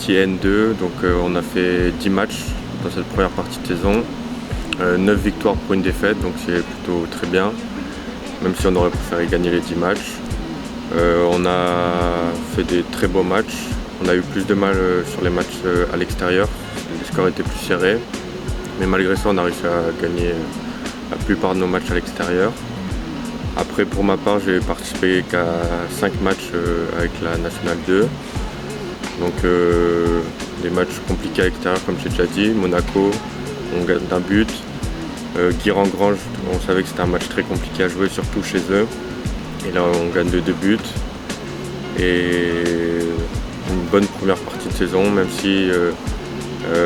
qui est N2, donc on a fait 10 matchs dans cette première partie de saison, 9 victoires pour une défaite, donc c'est plutôt très bien, même si on aurait préféré gagner les 10 matchs. On a fait des très beaux matchs, on a eu plus de mal sur les matchs à l'extérieur, les scores étaient plus serrés, mais malgré ça on a réussi à gagner la plupart de nos matchs à l'extérieur. Après, pour ma part, j'ai participé qu'à 5 matchs avec la Nationale 2. Donc des matchs compliqués à l'extérieur, comme j'ai déjà dit. Monaco, on gagne d'un but. Guiran-Grange, on savait que c'était un match très compliqué à jouer, surtout chez eux. Et là, on gagne de 2 buts. Et une bonne première partie de saison, même si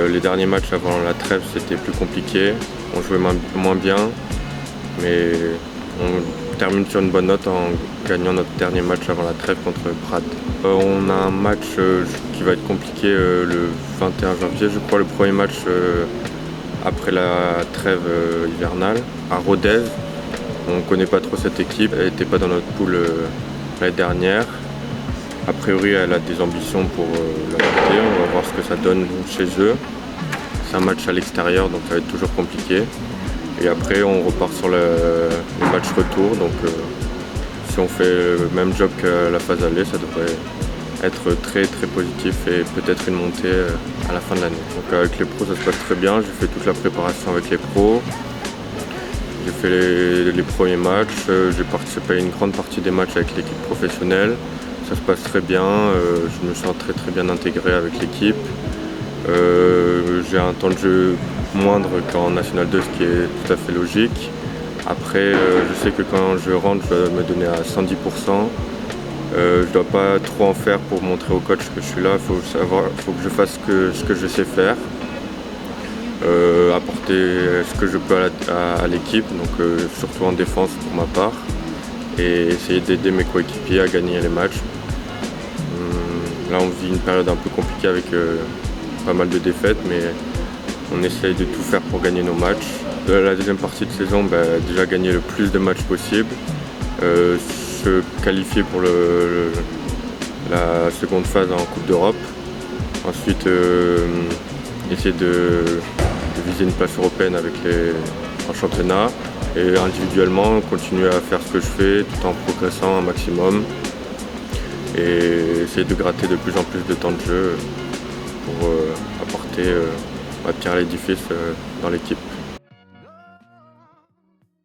les derniers matchs avant la trêve, c'était plus compliqué. On jouait moins bien, mais on termine sur une bonne note en gagnant notre dernier match avant la trêve contre Prades. On a un match qui va être compliqué le 21 janvier, je crois, le premier match après la trêve hivernale à Rodez. On ne connaît pas trop cette équipe, elle n'était pas dans notre poule l'année dernière. A priori, elle a des ambitions pour la porter, on va voir ce que ça donne chez eux. C'est un match à l'extérieur, donc ça va être toujours compliqué. Et après, on repart sur le match retour. Donc, si on fait le même job que la phase aller, ça devrait être très très positif et peut-être une montée à la fin de l'année. Donc, avec les pros, ça se passe très bien. J'ai fait toute la préparation avec les pros. J'ai fait les premiers matchs. J'ai participé à une grande partie des matchs avec l'équipe professionnelle. Ça se passe très bien. Je me sens très très bien intégré avec l'équipe. J'ai un temps de jeu moindre qu'en National 2, ce qui est tout à fait logique. Après, je sais que quand je rentre, je dois me donner à 110%. Je ne dois pas trop en faire pour montrer au coach que je suis là. Il faut que je fasse ce que je sais faire. Apporter ce que je peux à l'équipe, donc surtout en défense pour ma part. Et essayer d'aider mes coéquipiers à gagner les matchs. Là, on vit une période un peu compliquée avec pas mal de défaites, mais on essaye de tout faire pour gagner nos matchs. La deuxième partie de saison, déjà gagner le plus de matchs possible, se qualifier pour la seconde phase en Coupe d'Europe. Ensuite, essayer de viser une place européenne en championnat. Et individuellement, continuer à faire ce que je fais tout en progressant un maximum. Et essayer de gratter de plus en plus de temps de jeu pour apporter ma pierre à l'édifice dans l'équipe.